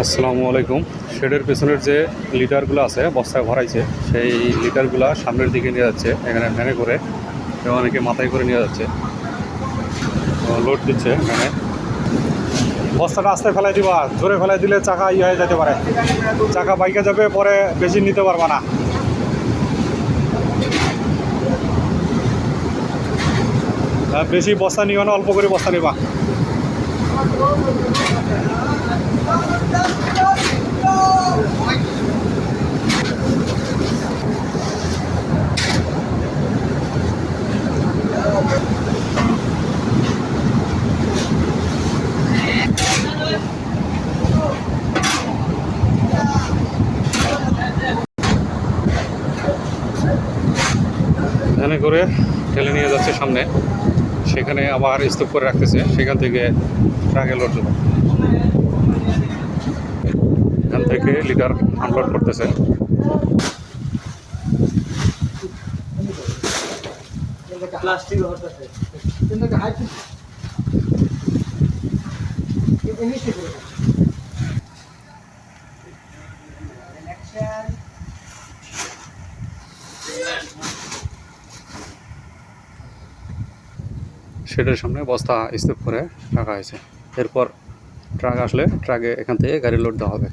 আসসালামু আলাইকুম। শেডের পেছনের যে লিটারগুলো আছে বস্তায় ভরাইছে, সেই লিটারগুলো সামনের দিকে নিয়ে যাচ্ছে এখানে ভ্যানে করে, এবং অনেকে মাথায় করে নিয়ে যাচ্ছে, লোড দিচ্ছে ভ্যানে। বস্তাটা আস্তে ফেলাই দিবা, জোরে ফেলাই দিলে চাকা হয়ে যেতে পারে, চাকা বাইকে যাবে, পরে বেশি নিতে পারবা না। বেশি বস্তা নিও না, অল্প করে বস্তা নিবা। ভ্যানে করে ঠেলে নিয়ে যাচ্ছে সামনে, সেখানে আবার স্তূপ করে রাখতেছে, সেখান থেকে ট্রাকে লোড দেবে। এখান থেকে লিটার আনলোড করতেছে। প্লাস্টিক শেডের সামনে বস্তা স্তূপ করে রাখা হয়েছে। এরপর ট্রাক আসলে ট্রাকে এখান থেকে গাড়ি লোড দেওয়া হবে।